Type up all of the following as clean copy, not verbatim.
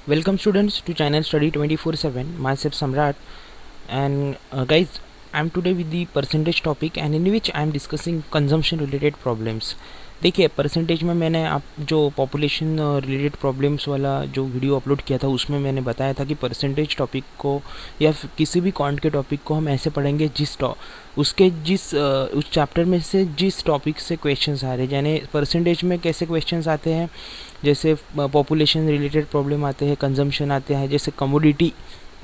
Welcome students to channel study 24/7. Myself Samrat, and guys, I'm today with the percentage topic and in which I'm discussing consumption related problems. देखिए percentage में मैंने आप जो population related problems वाला जो video upload किया था उसमें मैंने बताया था कि परसेंटेज टॉपिक को या किसी भी क्वांट के टॉपिक को हम ऐसे पढ़ेंगे उस चैप्टर में से जिस टॉपिक से क्वेश्चंस आ रहे हैं। यानी परसेंटेज में कैसे क्वेश्चंस आते हैं, जैसे पॉपुलेशन रिलेटेड प्रॉब्लम आते हैं, कंजम्पशन आते हैं, जैसे कमोडिटी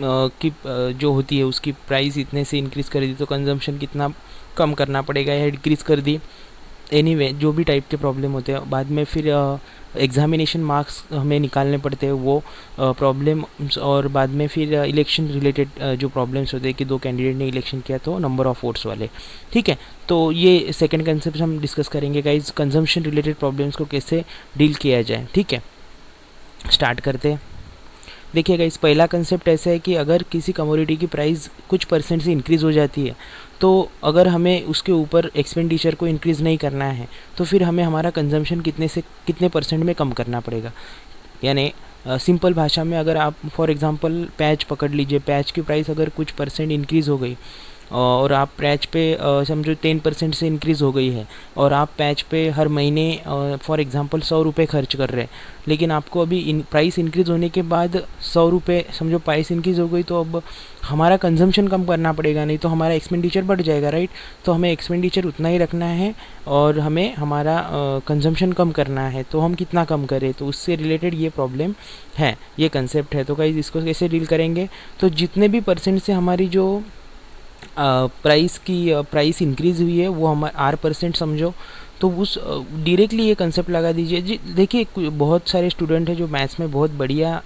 की जो होती है उसकी प्राइस इतने से इंक्रीज़ कर दी तो कंजम्पशन कितना कम करना पड़ेगा या डिक्रीज़ कर दी। एनीवे जो भी टाइप के प्रॉब्लम होते हैं, बाद में फिर एग्जामिनेशन मार्क्स हमें निकालने पड़ते हैं वो प्रॉब्लम्स, और बाद में फिर इलेक्शन रिलेटेड जो प्रॉब्लम्स होते हैं कि दो कैंडिडेट ने इलेक्शन किया तो नंबर ऑफ वोट्स वाले। ठीक है, तो ये सेकंड कंसेप्ट हम डिस्कस करेंगे गाइज, कंजम्पशन रिलेटेड प्रॉब्लम्स को कैसे डील किया जाए। ठीक है, स्टार्ट करते हैं। देखिएगा, इस पहला कंसेप्ट ऐसा है कि अगर किसी कमोडिटी की प्राइस कुछ परसेंट से इंक्रीज़ हो जाती है तो अगर हमें उसके ऊपर एक्सपेंडिचर को इंक्रीज़ नहीं करना है तो फिर हमें हमारा कंजम्पशन कितने परसेंट में कम करना पड़ेगा। यानी सिंपल भाषा में अगर आप फॉर एग्जांपल पैच पकड़ लीजिए, पैच की प्राइस अगर कुछ परसेंट इंक्रीज़ हो गई और आप पैच पे समझो 10% से इंक्रीज़ हो गई है और आप पैच पे हर महीने फॉर एग्जांपल 100 रुपये खर्च कर रहे हैं, लेकिन आपको अभी प्राइस इंक्रीज़ होने के बाद 100 रुपये समझो प्राइस इंक्रीज़ हो गई तो अब हमारा कंजम्पशन कम करना पड़ेगा, नहीं तो हमारा एक्सपेंडिचर बढ़ जाएगा, राइट। तो हमें एक्सपेंडिचर उतना ही रखना है और हमें हमारा कंजम्पशन कम करना है, तो हम कितना कम करें, तो उससे रिलेटेड ये प्रॉब्लम है, ये कंसेप्ट है। तो गाइस इसको कैसे डील करेंगे, तो जितने भी परसेंट से हमारी जो प्राइस इंक्रीज़ हुई है वो हम R% समझो, तो उस डायरेक्टली ये कंसेप्ट लगा दीजिए जी। देखिए बहुत सारे स्टूडेंट हैं जो मैथ्स में बहुत बढ़िया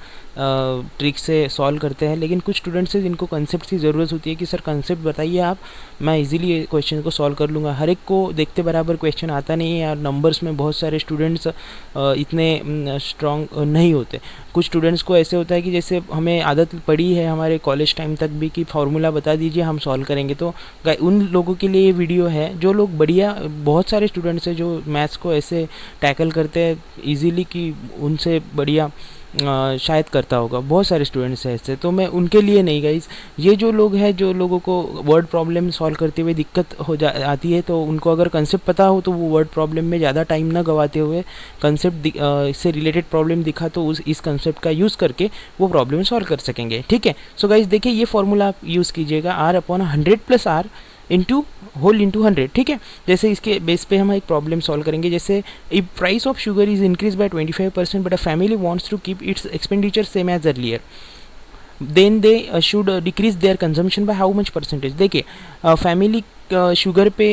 ट्रिक से सॉल्व करते हैं, लेकिन कुछ स्टूडेंट्स हैं जिनको कंसेप्ट की ज़रूरत होती है कि सर कंसेप्ट बताइए आप, मैं इजीली ये क्वेश्चन को सॉल्व कर लूँगा। हर एक को देखते बराबर क्वेश्चन आता नहीं है और नंबर्स में बहुत सारे स्टूडेंट्स इतने स्ट्रॉन्ग नहीं होते। कुछ स्टूडेंट्स को ऐसे होता है कि जैसे हमें आदत पड़ी है हमारे कॉलेज टाइम तक भी कि फार्मूला बता दीजिए हम सॉल्व करेंगे, तो उन लोगों के लिए ये वीडियो है जो लोग बढ़िया, बहुत सारे स्टूडेंट्स हैं जो मैथ्स को ऐसे टैकल करते हैं ईजीली कि उनसे बढ़िया शायद करता होगा, बहुत सारे स्टूडेंट्स हैं ऐसे। तो मैं उनके लिए नहीं गाइस, ये जो लोग हैं जो लोगों को वर्ड प्रॉब्लम सॉल्व करते हुए दिक्कत आती है, तो उनको अगर कंसेप्ट पता हो तो वो वर्ड प्रॉब्लम में ज़्यादा टाइम ना गवाते हुए कंसेप्ट से रिलेटेड प्रॉब्लम दिखा तो इस कंसेप्ट का यूज़ करके वो प्रॉब्लम सॉल्व कर सकेंगे। ठीक है, सो गाइस देखिए ये फॉर्मूला आप यूज़ कीजिएगा, R/100 + R into whole into 100। ठीक है, जैसे इसके बेस पे हम एक प्रॉब्लम सॉल्व करेंगे, जैसे if price of sugar is increase by 25% but a family wants to keep its expenditure same as earlier, then they should decrease their consumption by how much percentage. देखिए family sugar पे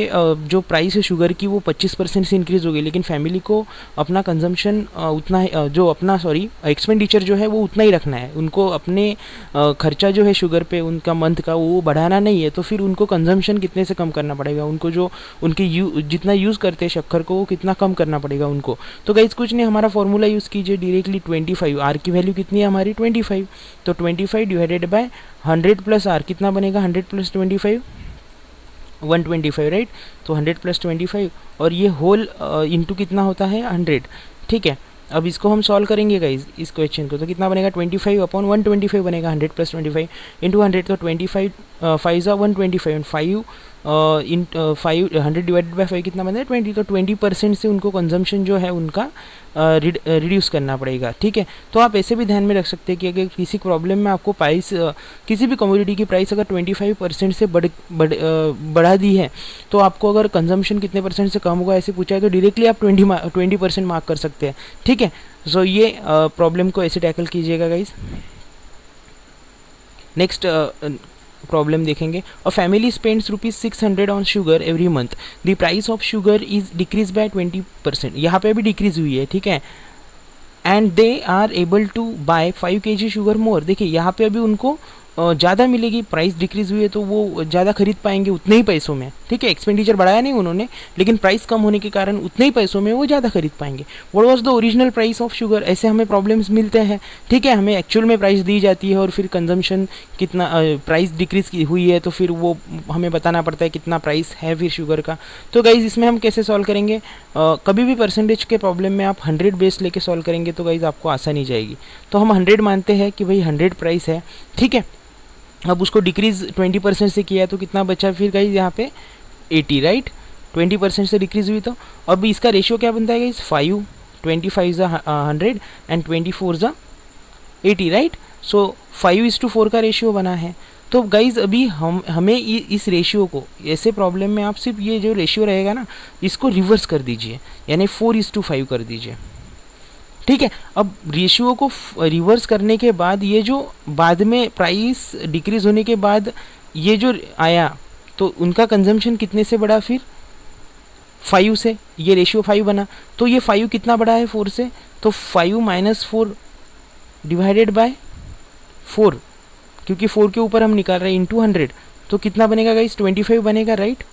जो price है sugar की वो 25% से increase हो गई, लेकिन फैमिली को अपना कंजम्पशन उतना ही जो अपना एक्सपेंडिचर जो है वो उतना ही रखना है, उनको अपने खर्चा जो है शुगर पे उनका मंथ का वो बढ़ाना नहीं है, तो फिर उनको कंजम्पशन कितने से कम करना पड़ेगा, उनको जो उनकी जितना यूज़ करते हैं शक्कर को वो कितना कम करना पड़ेगा उनको। तो गाइस कुछ नहीं, हमारा फॉर्मूला यूज़ कीजिए डायरेक्टली 25, आर की वैल्यू कितनी है हमारी 25, तो 25 डिवाइडेड बाय 100 + R कितना बनेगा 100 + 25 125, राइट। तो 100 + 25 और ये होल इंटू कितना होता है 100। ठीक है, अब इसको हम सॉल्व करेंगे गाइज इस क्वेश्चन को, तो कितना बनेगा 25/125 बनेगा, 100 + 25 इंटू 100, तो 25 5 125 एंड 5 100 डिवाइडेड बाय 5 कितना बनेगा 20, तो 20% से उनको कंजम्पशन जो है उनका रिड्यूस करना पड़ेगा। ठीक है, तो आप ऐसे भी ध्यान में रख सकते हैं कि अगर किसी प्रॉब्लम में आपको प्राइस किसी भी कमोडिटी की प्राइस अगर 25% से बढ़ा दी है तो आपको अगर कंजम्पशन कितने परसेंट से कम होगा ऐसे पूछा है तो डायरेक्टली आप 20% मार्क कर सकते हैं। ठीक है, सो ये प्रॉब्लम को ऐसे टैकल कीजिएगा गाइज। नेक्स्ट प्रॉब्लम देखेंगे, a family spends ₹600 on sugar every month, the price of sugar is decrease by 20%, यहाँ पे भी डिक्रीज हुई है। ठीक है, and they are able to buy 5 kg sugar more. देखिए यहाँ पे अभी उनको ज़्यादा मिलेगी, प्राइस डिक्रीज़ हुई है तो वो ज़्यादा खरीद पाएंगे उतने ही पैसों में, ठीक है। एक्सपेंडिचर बढ़ाया नहीं उन्होंने, लेकिन प्राइस कम होने के कारण उतने ही पैसों में वो ज़्यादा खरीद पाएंगे। What was the original price of sugar, ऐसे हमें प्रॉब्लम्स मिलते हैं, ठीक है। हमें एक्चुअल में प्राइस दी जाती है और फिर कंजम्पशन कितना, प्राइस डिक्रीज हुई है तो फिर वो हमें बताना पड़ता है कितना प्राइस है फिर शुगर का। तो गाइज़ इसमें हम कैसे सॉल्व करेंगे, कभी भी परसेंटेज के प्रॉब्लम में आप 100 बेस लेके सॉल्व करेंगे तो गाइज़ आपको आसानी जाएगी। तो हम 100 मानते हैं कि भाई 100 प्राइस है, ठीक है। अब उसको डिक्रीज़ 20% से किया है तो कितना बचा फिर गाइज यहाँ पे 80, राइट। 20% से डिक्रीज़ हुई तो अब इसका रेशियो क्या बनता है गाइज, 5, 25 ज़ा 100 एंड 24 ज़ा 80, राइट। सो 5:4 का रेशियो बना है। तो गाइज अभी हमें इस रेशियो को, ऐसे प्रॉब्लम में आप सिर्फ ये जो रेशियो रहेगा ना इसको रिवर्स कर दीजिए, यानी 4:5 कर दीजिए, ठीक है। अब रेशियो को रिवर्स करने के बाद ये जो बाद में प्राइस डिक्रीज होने के बाद ये जो आया तो उनका कंजम्पशन कितने से बढ़ा फिर 5 से, ये रेशियो 5 बना। तो ये 5 कितना बढ़ा है 4 से, तो 5 - 4 डिवाइडेड बाय 4, क्योंकि 4 के ऊपर हम निकाल रहे हैं इंटू 100, तो कितना बनेगा गाइस 25 बनेगा, राइट।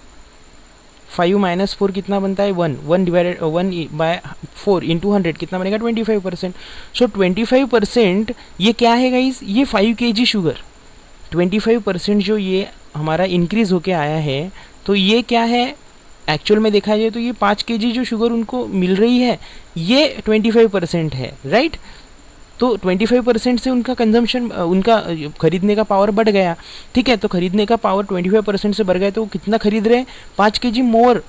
5 - 4 कितना बनता है 1 डिवाइडेड 1/4 इंटू 100 कितना बनेगा 25%। सो 25% ये क्या है गाइस, ये 5 kg शुगर, 25% जो ये हमारा इंक्रीज होके आया है तो ये क्या है, एक्चुअल में देखा जाए तो ये 5 kg जो शुगर उनको मिल रही है ये 25% है, राइट। तो 25% से उनका कंजम्पशन, उनका खरीदने का पावर बढ़ गया, ठीक है। तो खरीदने का पावर 25% से बढ़ गया तो वो कितना खरीद रहे हैं 5 kg मोर,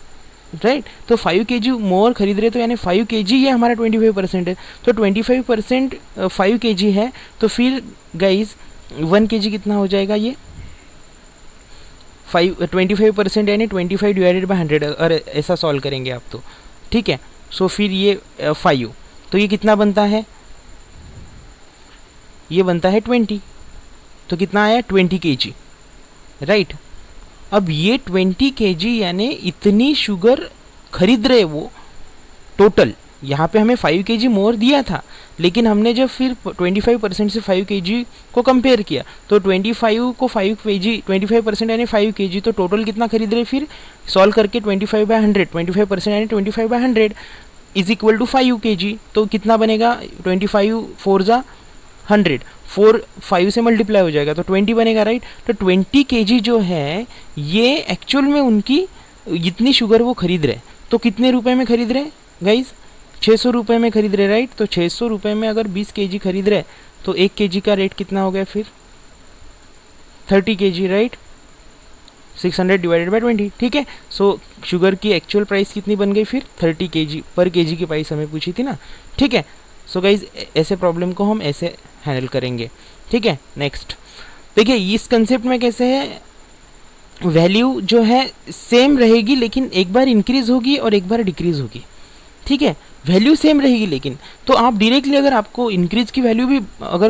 राइट। तो 5 kg मोर खरीद रहे तो यानी 5 kg ये हमारा 25% है। तो 25% 5 kg है, तो फिर गाइज 1 kg कितना हो जाएगा, ये 25% यानी 25 डिवाइडेड बाई 100 अगर ऐसा सॉल्व करेंगे आप तो, ठीक है। सो फिर ये 5, तो ये कितना बनता है, ये बनता है 20, तो कितना आया 20 kg, राइट। अब ये 20 kg यानी इतनी शुगर खरीद रहे वो टोटल, यहाँ पे हमें 5 kg मोर दिया था, लेकिन हमने जब फिर 25% से 5 kg को कंपेयर किया तो 25 को 5 kg 25% यानी 5 kg, तो टोटल कितना खरीद रहे फिर सॉल्व करके 25/100, 25% यानी 25/100 इज इक्वल टू 5 kg। तो कितना बनेगा 25 4 ज़ा 100, 4 5 से मल्टीप्लाई हो जाएगा तो 20 बनेगा, राइट। तो 20 kg जो है ये एक्चुअल में उनकी जितनी शुगर वो खरीद रहे, तो कितने रुपए में खरीद रहे गाइज 600 रुपये में खरीद रहे, राइट। तो 600 रुपये में अगर 20 kg खरीद रहे तो 1 kg का रेट कितना हो गया फिर 30 kg, राइट। 600 डिवाइडेड बाई 20, ठीक है। सो शुगर की एक्चुअल प्राइस कितनी बन गई फिर 30 kg पर kg की प्राइस हमें पूछी थी ना, ठीक है। सो गाइज ऐसे प्रॉब्लम को हम ऐसे हैंडल करेंगे, ठीक है। नेक्स्ट देखिए इस कंसेप्ट में कैसे है, वैल्यू जो है सेम रहेगी लेकिन एक बार इंक्रीज होगी और एक बार डिक्रीज होगी, ठीक है। वैल्यू सेम रहेगी लेकिन, तो आप डायरेक्टली अगर आपको इंक्रीज की वैल्यू भी अगर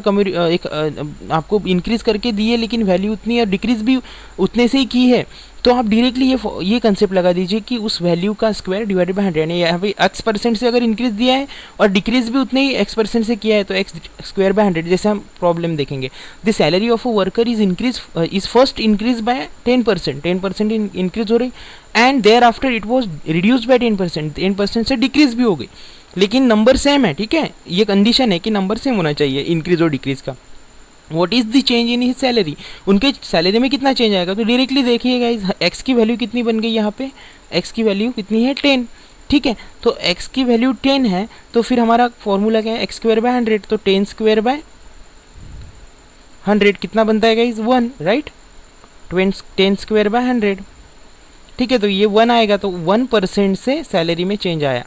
आपको इंक्रीज करके दी है लेकिन वैल्यू उतनी और डिक्रीज भी उतने से ही की है, तो आप डायरेक्टली ये कंसेप्ट लगा दीजिए कि उस वैल्यू का स्क्वायर डिवाइडेड बाय 100, यानी यहाँ पे x% से अगर इंक्रीज दिया है और डिक्रीज भी उतने ही x% से किया है तो x स्क्वायर बाय 100। जैसे हम प्रॉब्लम देखेंगे, the salary of a worker is first increase by 10%, 10% increase हो रही and thereafter it was reduce by 10%, 10% से डिक्रीज भी हो गई, लेकिन नंबर सेम है, ठीक है। ये कंडीशन है कि नंबर सेम होना चाहिए इंक्रीज और डिक्रीज का। What is the change in his salary, उनके सैलरी में कितना चेंज आएगा, तो डायरेक्टली देखिएगा एक्स की वैल्यू कितनी बन गई, यहाँ पे एक्स की वैल्यू कितनी है 10, ठीक है। तो एक्स की वैल्यू 10 है तो फिर हमारा फॉर्मूला क्या है x स्क्वायर बाय 100, तो 10 स्क्वायर बाय 100 कितना बनता है गाइज 1, राइट। 10 स्क्वायर बाय 100, ठीक है। तो ये 1 आएगा तो 1% से सैलरी में चेंज आया,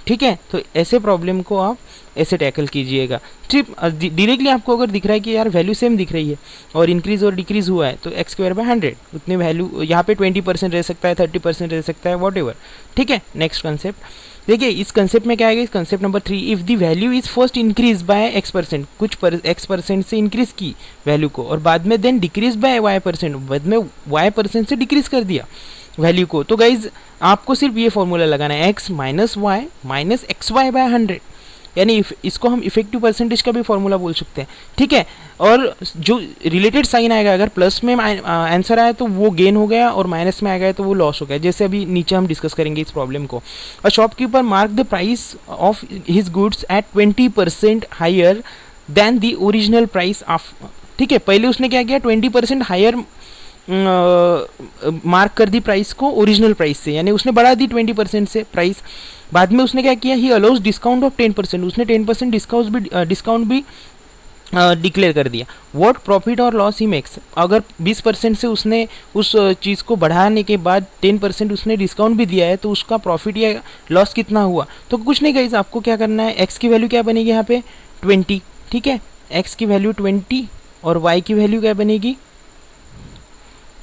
ठीक है। तो ऐसे प्रॉब्लम को आप ऐसे टैकल कीजिएगा, ठीक। डायरेक्टली आपको अगर दिख रहा है कि यार वैल्यू सेम दिख रही है और इंक्रीज और डिक्रीज हुआ है तो x स्क्वायर बाय 100 उतने वैल्यू, यहाँ पे 20% रह सकता है, 30% रह सकता है, वॉट एवर, ठीक है। नेक्स्ट कंसेप्ट देखिए, इस कंसेप्ट में क्या आएगा, इस concept number 3, if the value is first increase bye x%, कुछ x% से इंक्रीज की वैल्यू को और बाद में देन डिक्रीज बाय y%, बाद में y% से डिक्रीज कर दिया वैल्यू को, तो गाइज आपको सिर्फ ये फॉर्मूला लगाना है x - y - xy बाय 100, यानी इसको हम इफेक्टिव परसेंटेज का भी फॉर्मूला बोल सकते हैं, ठीक है। और जो रिलेटेड साइन आएगा, अगर प्लस में आंसर आया तो वो गेन हो गया और माइनस में आएगा तो वो लॉस हो गया, जैसे अभी नीचे हम डिस्कस करेंगे इस प्रॉब्लम को। A shopkeeper mark the price of his goods at 20% higher than the original price of, ठीक है। पहले उसने क्या किया, 20% हायर मार्क कर दी प्राइस को ओरिजिनल प्राइस से, यानी उसने बढ़ा दी 20% से प्राइस। बाद में उसने क्या किया, ही अलाउज डिस्काउंट ऑफ 10%, उसने 10% डिस्काउंट भी डिक्लेयर कर दिया। व्हाट प्रॉफिट और लॉस ही मेक्स, अगर 20% से उसने उस चीज़ को बढ़ाने के बाद 10% उसने डिस्काउंट भी दिया है तो उसका प्रॉफिट या लॉस कितना हुआ। तो कुछ नहीं गाइस, आपको क्या करना है, एक्स की वैल्यू क्या बनेगी यहाँ पे 20, ठीक है। एक्स की वैल्यू 20 और वाई की वैल्यू क्या बनेगी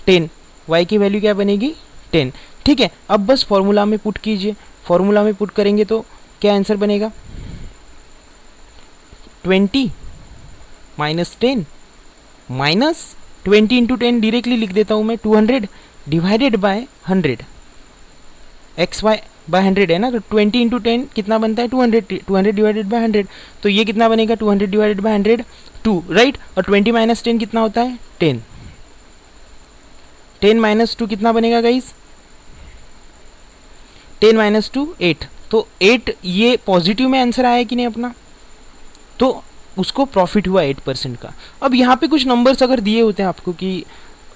10, वाई की वैल्यू क्या बनेगी 10, ठीक है। अब बस फॉर्मूला में पुट कीजिए, फॉर्मूला में पुट करेंगे तो क्या आंसर बनेगा 20 माइनस 10 माइनस 20 इंटू 10 डायरेक्टली लिख देता हूँ मैं 200 divided by 100, x y by 100 है ना, तो 20 इंटू 10 कितना बनता है 200 डिवाइडेड बाय 100, तो ये कितना बनेगा 200 डिवाइडेड बाय 100 2, राइट। और 20 माइनस 10 कितना होता है 10, 10 माइनस 2 कितना बनेगा गाइस 10 माइनस 2 8, तो 8 ये पॉजिटिव में आंसर आया कि नहीं अपना, तो उसको प्रॉफिट हुआ 8% का। अब यहाँ पे कुछ नंबर्स अगर दिए होते हैं आपको कि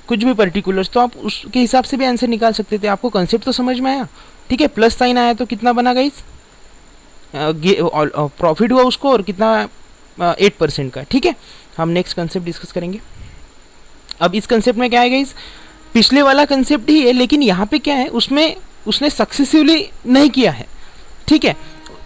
कुछ भी पर्टिकुलर्स, तो आप उसके हिसाब से भी आंसर निकाल सकते थे। आपको कंसेप्ट तो समझ में आया, ठीक है। प्लस साइन आया तो कितना बना गाइस, प्रॉफिट हुआ उसको और कितना 8% का, ठीक है। हम नेक्स्ट कंसेप्ट डिस्कस करेंगे। अब इस कंसेप्ट में क्या है गाइस, पिछले वाला कंसेप्ट ही है, लेकिन यहाँ पे क्या है, उसमें उसने सक्सेसिवली नहीं किया है, ठीक है,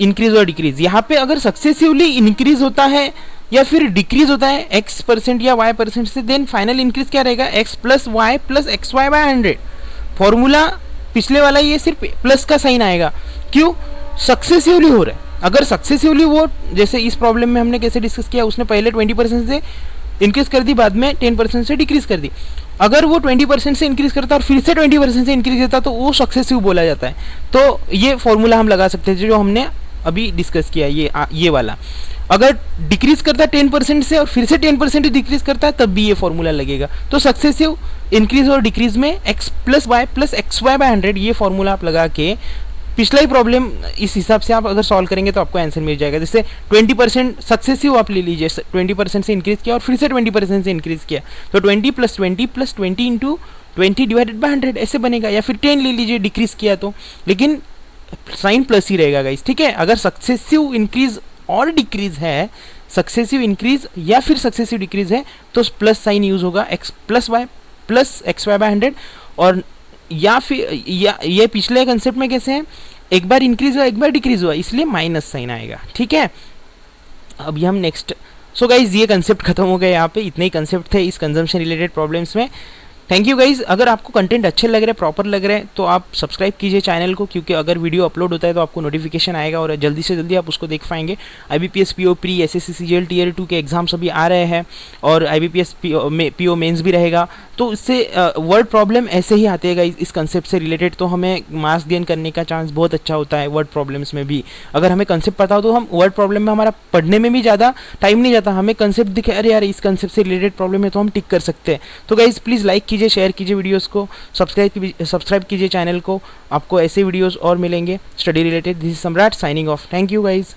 इंक्रीज और डिक्रीज। यहाँ पे अगर सक्सेसिवली इंक्रीज होता है या फिर डिक्रीज होता है x% या y% से, देन फाइनल इंक्रीज क्या रहेगा x plus y plus x y by 100। Formula पिछले वाला ये सिर्फ प्लस का साइन आएगा, क्यों, सक्सेसिवली हो रहा है। अगर सक्सेसिवली वो, जैसे इस प्रॉब्लम में हमने कैसे डिस्कस किया, उसने पहले 20% से इंक्रीज कर दी, बाद में 10% से डिक्रीज कर दी। अगर वो 20% से इंक्रीज करता और फिर से 20% से इंक्रीज करता तो वो सक्सेसिव बोला जाता है। तो ये फॉर्मूला हम लगा सकते हैं जो हमने अभी डिस्कस किया, ये वाला। अगर डिक्रीज करता है 10% से और फिर से 10% डिक्रीज करता है तब भी ये फॉर्मूला लगेगा। तो सक्सेसिव इंक्रीज और डिक्रीज में x plus y plus x y by 100 ये फॉर्मूला आप लगा के पिछला ही प्रॉब्लम इस हिसाब से आप अगर सॉल्व करेंगे तो आपको आंसर मिल जाएगा। जैसे 20% सक्सेसिव आप ले लीजिए, 20% से इंक्रीज किया और फिर से 20% से इंक्रीज किया, तो 20 प्लस 20 इंटू 20 डिवाइडेड बाय 100 ऐसे बनेगा। या फिर 10 ले लीजिए डिक्रीज किया तो, लेकिन साइन प्लस ही रहेगा गाइस, ठीक है। अगर सक्सेसिव इंक्रीज और डिक्रीज है, सक्सेसिव इंक्रीज या फिर सक्सेसिव डिक्रीज है तो प्लस साइन यूज होगा, x plus y plus x y by 100। और या फिर ये पिछले कंसेप्ट में कैसे है, एक बार इंक्रीज हुआ एक बार डिक्रीज हुआ, इसलिए माइनस साइन आएगा, ठीक है। अभी हम नेक्स्ट, सो गाइज ये कंसेप्ट खत्म हो गया, यहाँ पे इतने ही कंसेप्ट थे इस कंजम्पशन रिलेटेड प्रॉब्लम्स में। Thank you guys. अगर आपको कंटेंट अच्छे लग रहे, प्रॉपर लग रहे हैं तो आप सब्सक्राइब कीजिए चैनल को, क्योंकि अगर वीडियो अपलोड होता है तो आपको नोटिफिकेशन आएगा और जल्दी से जल्दी आप उसको देख पाएंगे। IBPS PO pre, SSC CGL Tier 2 के एग्जाम्स अभी आ रहे हैं और IBPS PO मेंस भी रहेगा, तो इससे वर्ड प्रॉब्लम ऐसे ही आते हैं गाइज इस कंसेप्ट से रिलेटेड, तो हमें मार्क्स गेन करने का चांस बहुत अच्छा होता है वर्ड प्रॉब्लम्स में भी। अगर हमें कंसेप्ट पता हो तो हम वर्ड प्रॉब्लम में हमारा पढ़ने में भी ज़्यादा टाइम नहीं जाता, हमें कंसेप्ट दिखे, अरे यार इस कंसेप्ट से रिलेटेड प्रॉब्लम है तो हम टिक कर सकते हैं। तो गाइज प्लीज़ लाइक कीजिए, शेयर कीजिए वीडियोस को, सब्सक्राइब कीजिए चैनल को, आपको ऐसे वीडियोस और मिलेंगे स्टडी रिलेटेड। दिस इज सम्राट signing off. Thank you guys.